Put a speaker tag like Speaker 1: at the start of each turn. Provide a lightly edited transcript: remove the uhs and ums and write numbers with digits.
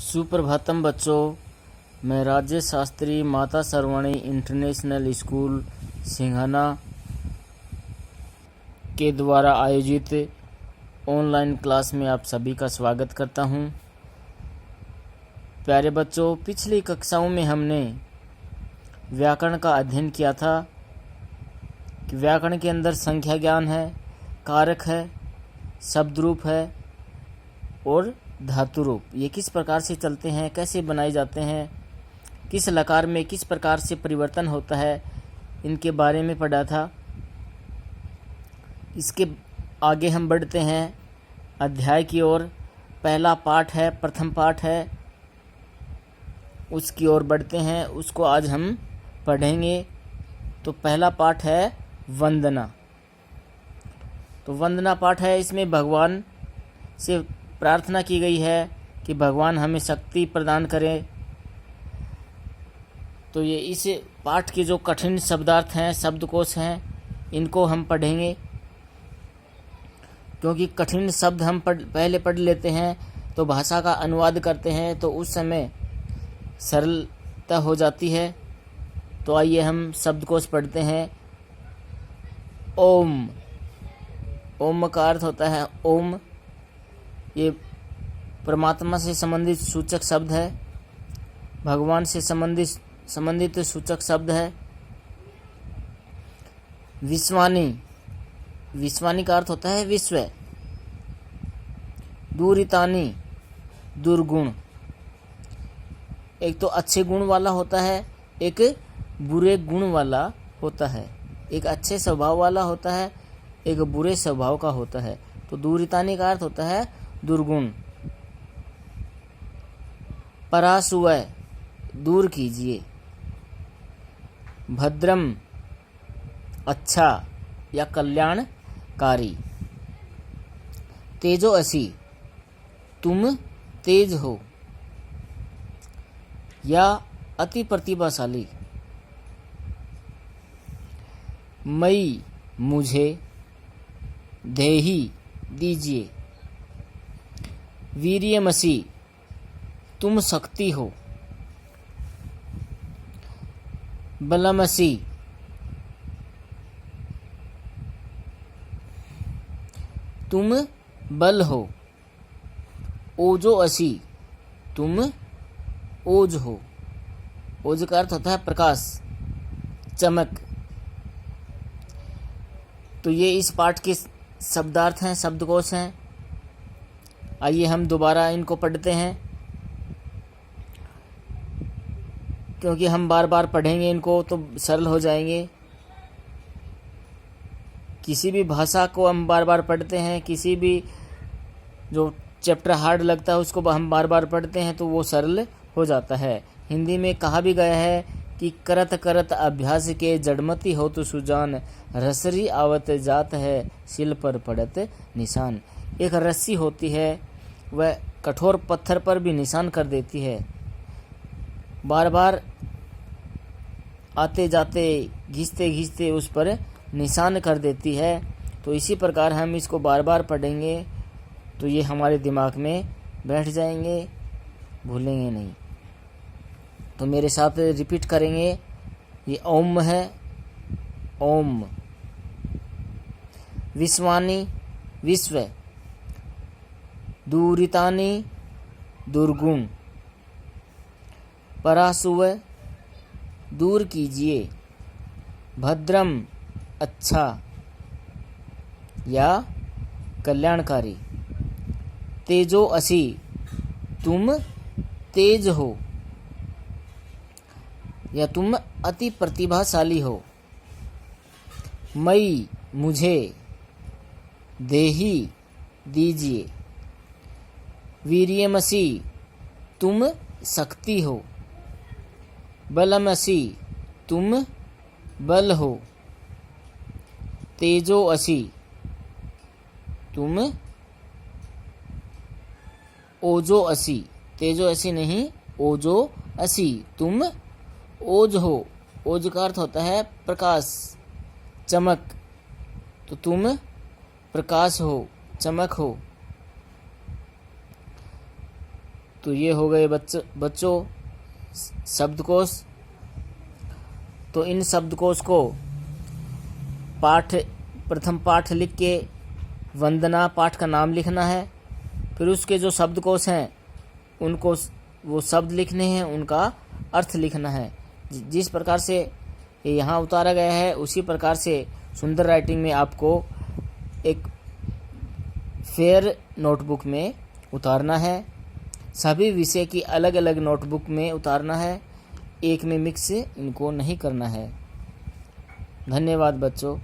Speaker 1: सुप्रभातम बच्चों, मैं राज्य शास्त्री माता सरवणी इंटरनेशनल स्कूल सिंघाना के द्वारा आयोजित ऑनलाइन क्लास में आप सभी का स्वागत करता हूं। प्यारे बच्चों, पिछली कक्षाओं में हमने व्याकरण का अध्ययन किया था कि व्याकरण के अंदर संख्या ज्ञान है, कारक है, शब्द रूप है और धातु रूप। ये किस प्रकार से चलते हैं, कैसे बनाए जाते हैं, किस लकार में किस प्रकार से परिवर्तन होता है, इनके बारे में पढ़ा था। इसके आगे हम बढ़ते हैं अध्याय की ओर। पहला पाठ है, प्रथम पाठ है, उसकी ओर बढ़ते हैं। उसको आज हम पढ़ेंगे। तो पहला पाठ है वंदना। तो वंदना पाठ है, इसमें भगवान से प्रार्थना की गई है कि भगवान हमें शक्ति प्रदान करें। तो ये इस पाठ के जो कठिन शब्दार्थ हैं, शब्दकोश हैं, इनको हम पढ़ेंगे, क्योंकि कठिन शब्द हम पहले पढ़ लेते हैं तो भाषा का अनुवाद करते हैं तो उस समय सरलता हो जाती है। तो आइए हम शब्दकोश पढ़ते हैं। ओम। ओम का अर्थ होता है ओम। ये परमात्मा से संबंधित सूचक शब्द है, भगवान से संबंधित सूचक शब्द है। विश्वानी। विश्वानी का अर्थ होता है विश्व। दूरितानी, दुर्गुण। एक तो अच्छे गुण वाला होता है, एक बुरे गुण वाला होता है। एक अच्छे स्वभाव वाला होता है, एक बुरे स्वभाव का होता है। तो दूरितानी का अर्थ होता है दुर्गुण। परासुवय, दूर कीजिए। भद्रम, अच्छा या कल्याणकारी। तेजोअसी, तुम तेज हो या अति प्रतिभाशाली। मई, मुझे। देही, दीजिए। वीर्यमसी, तुम शक्ति हो। बलमसी, तुम बल हो। ओजोअसी, तुम ओज हो। ओज का अर्थ होता है प्रकाश, चमक। तो ये इस पाठ के शब्दार्थ हैं, शब्दकोश हैं। आइए हम दोबारा इनको पढ़ते हैं, क्योंकि हम बार बार पढ़ेंगे इनको तो सरल हो जाएंगे। किसी भी भाषा को हम बार बार पढ़ते हैं, किसी भी जो चैप्टर हार्ड लगता है उसको हम बार बार पढ़ते हैं तो वो सरल हो जाता है। हिंदी में कहा भी गया है कि करत करत अभ्यास के जड़मती हो तो सुजान, रसरी आवत जात है शिल पर पड़त निशान। एक रस्सी होती है, वह कठोर पत्थर पर भी निशान कर देती है। बार बार आते जाते घिसते घिसते उस पर निशान कर देती है। तो इसी प्रकार हम इसको बार बार पढ़ेंगे तो ये हमारे दिमाग में बैठ जाएंगे, भूलेंगे नहीं। तो मेरे साथ रिपीट करेंगे। ये ओम है, ओम। विश्वानी, विश्व। दूरितानी, दुर्गुण। परासुव, दूर कीजिए। भद्रम, अच्छा या कल्याणकारी। तेजोअसी, तुम तेज हो या तुम अति प्रतिभाशाली हो। मई, मुझे। देही, दीजिए। वीर्यमसी, तुम शक्ति हो। बलमसी, तुम बल हो। तेजोअसी, तुम ओजोअसी। तेजोअसी नहीं, ओजोअसी, तुम ओज हो। ओज का अर्थ होता है प्रकाश, चमक। तो तुम प्रकाश हो, चमक हो। तो ये हो गए बच्चों शब्दकोश। तो इन शब्दकोश को प्रथम पाठ लिख के वंदना पाठ का नाम लिखना है, फिर उसके जो शब्दकोश हैं उनको वो शब्द लिखने हैं, उनका अर्थ लिखना है। जिस प्रकार से ये यहाँ उतारा गया है उसी प्रकार से सुंदर राइटिंग में आपको एक फेयर नोटबुक में उतारना है। सभी विषय की अलग अलग नोटबुक में उतारना है, एक में मिक्स इनको नहीं करना है। धन्यवाद बच्चों।